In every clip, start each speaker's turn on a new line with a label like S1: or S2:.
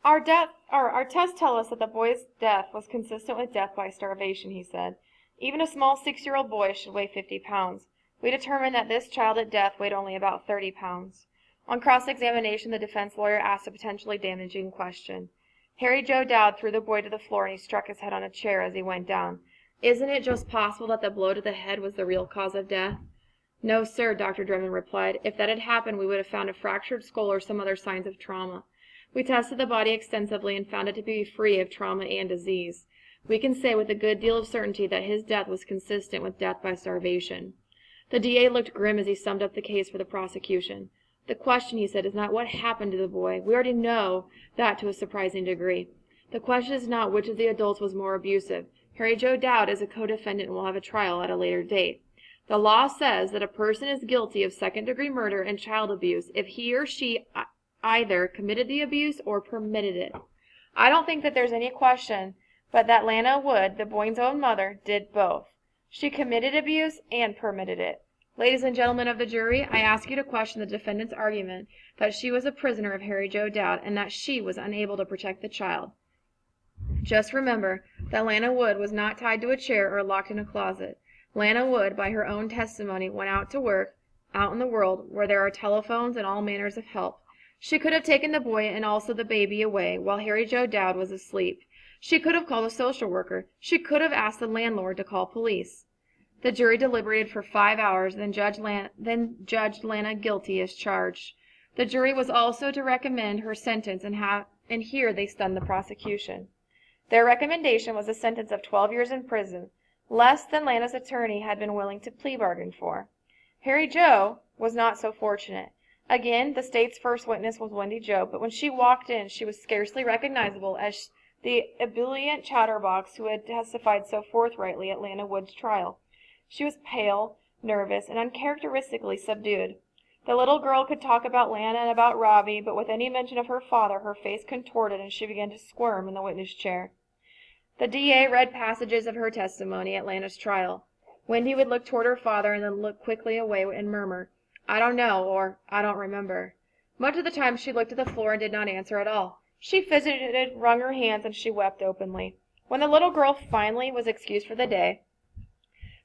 S1: Our tests tell us that the boy's death was consistent with death by starvation, he said. Even a small 6-year-old boy should weigh 50 pounds. We determined that this child at death weighed only about 30 pounds. On cross-examination, the defense lawyer asked a potentially damaging question. Harry Joe Dowd threw the boy to the floor and he struck his head on a chair as he went down. Isn't it just possible that the blow to the head was the real cause of death? No, sir, Dr. Drummond replied. If that had happened, we would have found a fractured skull or some other signs of trauma. We tested the body extensively and found it to be free of trauma and disease. We can say with a good deal of certainty that his death was consistent with death by starvation. The DA looked grim as he summed up the case for the prosecution. The question, he said, is not what happened to the boy. We already know that to a surprising degree. The question is not which of the adults was more abusive. Harry Joe Dowd is a co-defendant and will have a trial at a later date. The law says that a person is guilty of second-degree murder and child abuse if he or she either committed the abuse or permitted it. I don't think that there's any question but that Lana Wood, the boy's own mother, did both. She committed abuse and permitted it. Ladies and gentlemen of the jury, I ask you to question the defendant's argument that she was a prisoner of Harry Joe Dowd and that she was unable to protect the child. Just remember that Lana Wood was not tied to a chair or locked in a closet. Lana Wood, by her own testimony, went out to work, out in the world, where there are telephones and all manners of help. She could have taken the boy and also the baby away while Harry Joe Dowd was asleep. She could have called a social worker. She could have asked the landlord to call police. The jury deliberated for 5 hours, then judged Lana guilty as charged. The jury was also to recommend her sentence, and here they stunned the prosecution. Their recommendation was a sentence of 12 years in prison, less than Lana's attorney had been willing to plea bargain for. Harry Joe was not so fortunate. Again, the state's first witness was Wendy Joe, but when she walked in, she was scarcely recognizable as the ebullient chatterbox who had testified so forthrightly at Lana Wood's trial. She was pale, nervous, and uncharacteristically subdued. The little girl could talk about Lana and about Robbie, but with any mention of her father, her face contorted and she began to squirm in the witness chair. The DA read passages of her testimony at Lana's trial. Wendy would look toward her father and then look quickly away and murmur, "I don't know," or "I don't remember." Much of the time she looked at the floor and did not answer at all. She fidgeted, wrung her hands, and she wept openly. When the little girl finally was excused for the day,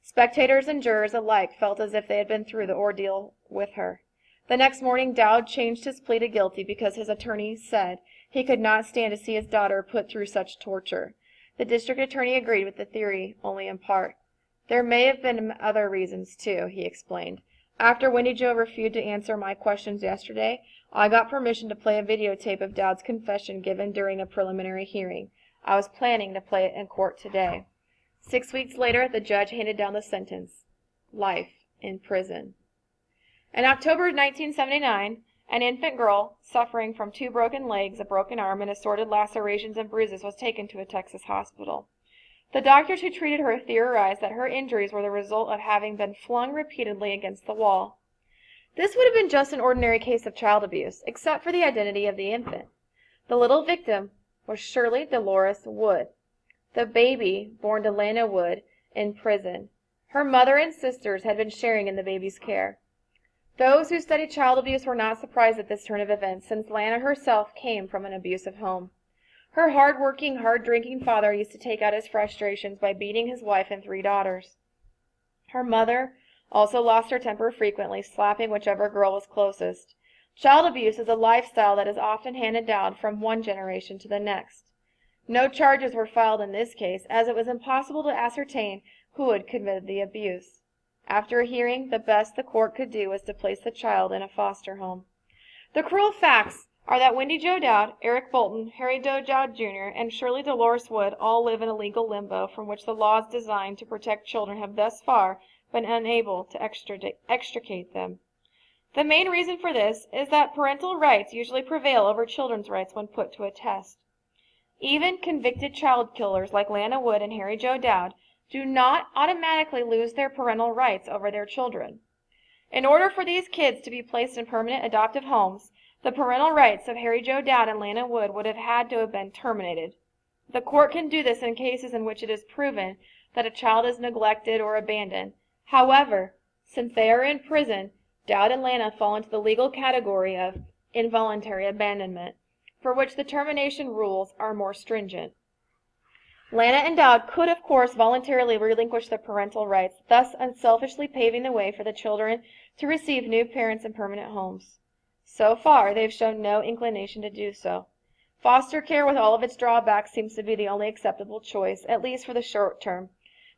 S1: spectators and jurors alike felt as if they had been through the ordeal with her. The next morning Dowd changed his plea to guilty because his attorney said he could not stand to see his daughter put through such torture. The district attorney agreed with the theory only in part. There may have been other reasons, too, he explained. After Wendy Jo refused to answer my questions yesterday, I got permission to play a videotape of Dowd's confession given during a preliminary hearing. I was planning to play it in court today. 6 weeks later, the judge handed down the sentence: life in prison. In October 1979, an infant girl, suffering from 2 broken legs, a broken arm, and assorted lacerations and bruises, was taken to a Texas hospital. The doctors who treated her theorized that her injuries were the result of having been flung repeatedly against the wall. This would have been just an ordinary case of child abuse, except for the identity of the infant. The little victim was Shirley Dolores Wood, the baby born to Lana Wood in prison. Her mother and sisters had been sharing in the baby's care. Those who studied child abuse were not surprised at this turn of events, since Lana herself came from an abusive home. Her hard-working, hard-drinking father used to take out his frustrations by beating his wife and 3 daughters. Her mother also lost her temper frequently, slapping whichever girl was closest. Child abuse is a lifestyle that is often handed down from one generation to the next. No charges were filed in this case, as it was impossible to ascertain who had committed the abuse. After a hearing, the best the court could do was to place the child in a foster home. The cruel facts are that Wendy Jo Dowd, Eric Bolton, Harry Joe Dowd Jr., and Shirley Dolores Wood all live in a legal limbo from which the laws designed to protect children have thus far been unable to extricate them. The main reason for this is that parental rights usually prevail over children's rights when put to a test. Even convicted child killers like Lana Wood and Harry Joe Dowd do not automatically lose their parental rights over their children. In order for these kids to be placed in permanent adoptive homes, the parental rights of Harry Joe Dowd and Lana Wood would have had to have been terminated. The court can do this in cases in which it is proven that a child is neglected or abandoned. However, since they are in prison, Dowd and Lana fall into the legal category of involuntary abandonment. for which the termination rules are more stringent. Lana and Dowd could, of course, voluntarily relinquish their parental rights, thus unselfishly paving the way for the children to receive new parents in permanent homes. So far, they've shown no inclination to do so. Foster care with all of its drawbacks seems to be the only acceptable choice, at least for the short term.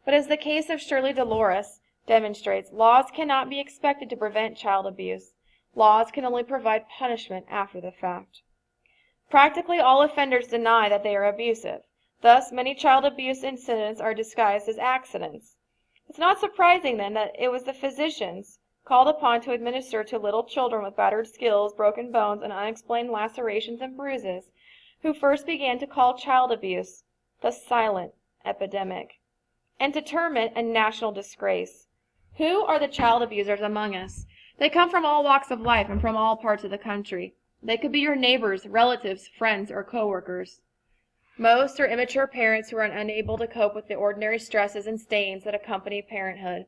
S1: But as the case of Shirley Dolores demonstrates, laws cannot be expected to prevent child abuse. Laws can only provide punishment after the fact. Practically all offenders deny that they are abusive. Thus, many child abuse incidents are disguised as accidents. It's not surprising, then, that it was the physicians called upon to administer to little children with battered skills, broken bones, and unexplained lacerations and bruises who first began to call child abuse the silent epidemic, and to term it a national disgrace. Who are the child abusers among us? They come from all walks of life and from all parts of the country. They could be your neighbors, relatives, friends, or coworkers. Most are immature parents who are unable to cope with the ordinary stresses and stains that accompany parenthood.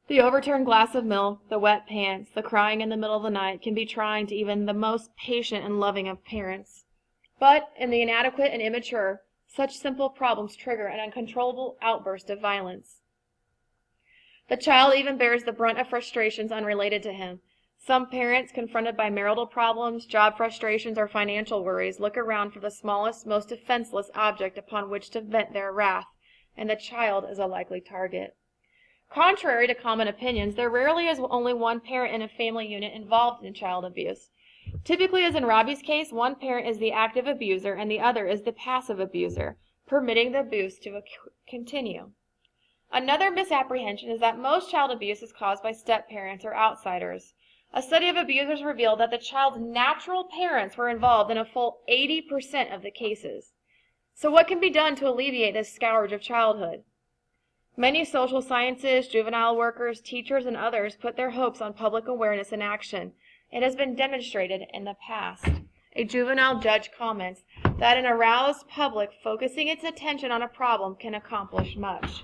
S1: The overturned glass of milk, the wet pants, the crying in the middle of the night can be trying to even the most patient and loving of parents. But in the inadequate and immature, such simple problems trigger an uncontrollable outburst of violence. The child even bears the brunt of frustrations unrelated to him. Some parents, confronted by marital problems, job frustrations, or financial worries, look around for the smallest, most defenseless object upon which to vent their wrath, and the child is a likely target. Contrary to common opinions, there rarely is only one parent in a family unit involved in child abuse. Typically, as in Robbie's case, one parent is the active abuser and the other is the passive abuser, permitting the abuse to continue. Another misapprehension is that most child abuse is caused by step-parents or outsiders. A study of abusers revealed that the child's natural parents were involved in a full 80% of the cases. So what can be done to alleviate this scourge of childhood? Many social scientists, juvenile workers, teachers, and others put their hopes on public awareness and action. It has been demonstrated in the past. A juvenile judge comments that an aroused public focusing its attention on a problem can accomplish much.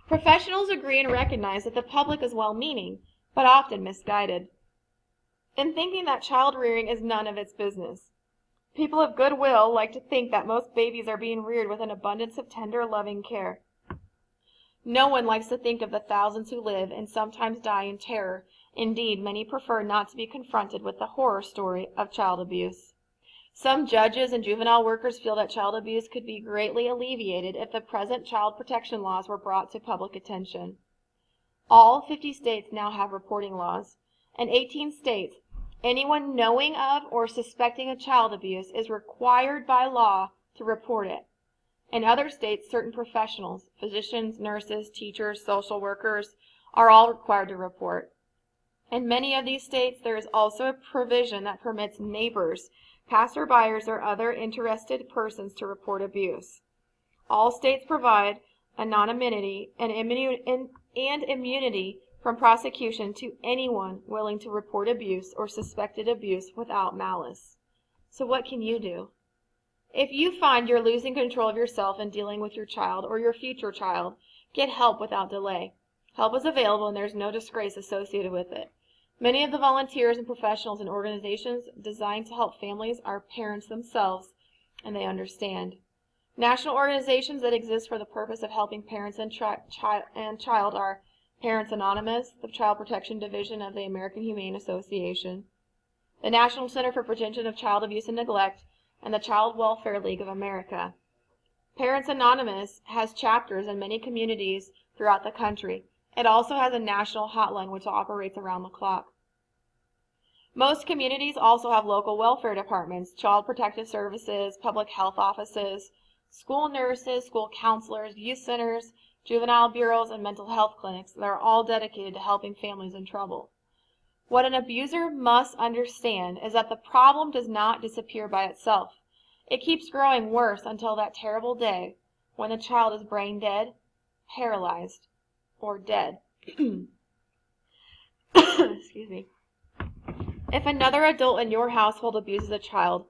S1: Professionals agree and recognize that the public is well-meaning, but often misguided, in thinking that child rearing is none of its business. People of goodwill like to think that most babies are being reared with an abundance of tender, loving care. No one likes to think of the thousands who live and sometimes die in terror. Indeed, many prefer not to be confronted with the horror story of child abuse. Some judges and juvenile workers feel that child abuse could be greatly alleviated if the present child protection laws were brought to public attention. All 50 states now have reporting laws. In 18 states, anyone knowing of or suspecting of child abuse is required by law to report it. In other states, certain professionals, physicians, nurses, teachers, social workers, are all required to report. In many of these states, there is also a provision that permits neighbors, passerbyers, or other interested persons to report abuse. All states provide anonymity and immunity from prosecution to anyone willing to report abuse or suspected abuse without malice. So what can you do? If you find you're losing control of yourself in dealing with your child or your future child, get help without delay. Help is available and there's no disgrace associated with it. Many of the volunteers and professionals in organizations designed to help families are parents themselves, and they understand. National organizations that exist for the purpose of helping parents and child are Parents Anonymous, the Child Protection Division of the American Humane Association, the National Center for Prevention of Child Abuse and Neglect, and the Child Welfare League of America. Parents Anonymous has chapters in many communities throughout the country. It also has a national hotline which operates around the clock. Most communities also have local welfare departments, child protective services, public health offices, school nurses, school counselors, youth centers, juvenile bureaus, and mental health clinics that are all dedicated to helping families in trouble. What an abuser must understand is that the problem does not disappear by itself. It keeps growing worse until that terrible day when the child is brain dead, paralyzed, or dead. Excuse me. If another adult in your household abuses a child,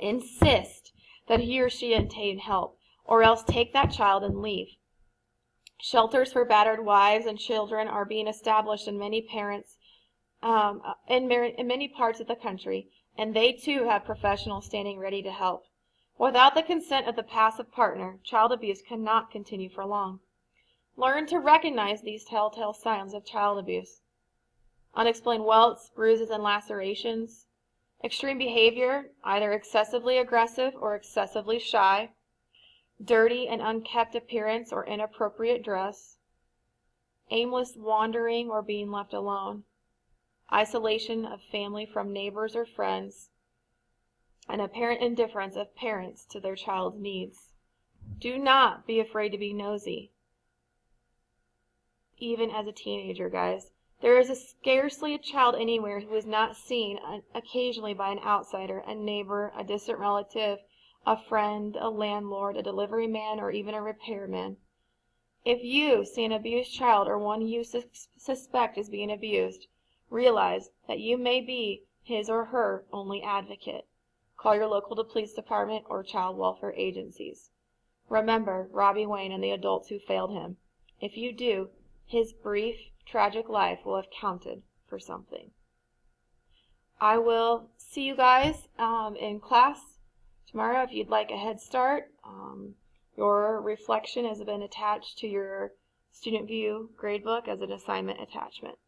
S1: insist that he or she obtain help, or else take that child and leave. Shelters for battered wives and children are being established in many parts of the country, and they too have professionals standing ready to help. Without the consent of the passive partner, child abuse cannot continue for long. Learn to recognize these telltale signs of child abuse. Unexplained welts, bruises, and lacerations. Extreme behavior, either excessively aggressive or excessively shy. Dirty and unkept appearance or inappropriate dress. Aimless wandering or being left alone. Isolation of family from neighbors or friends. And apparent indifference of parents to their child's needs. Do not be afraid to be nosy. Even as a teenager, guys. There is scarcely a child anywhere who is not seen occasionally by an outsider, a neighbor, a distant relative, a friend, a landlord, a delivery man, or even a repairman. If you see an abused child or one you suspect is being abused, realize that you may be his or her only advocate. Call your local police department or child welfare agencies. Remember Robbie Wayne and the adults who failed him. If you do, his brief, tragic life will have counted for something. I will see you guys in class tomorrow if you'd like a head start. Your reflection has been attached to your Student View gradebook as an assignment attachment.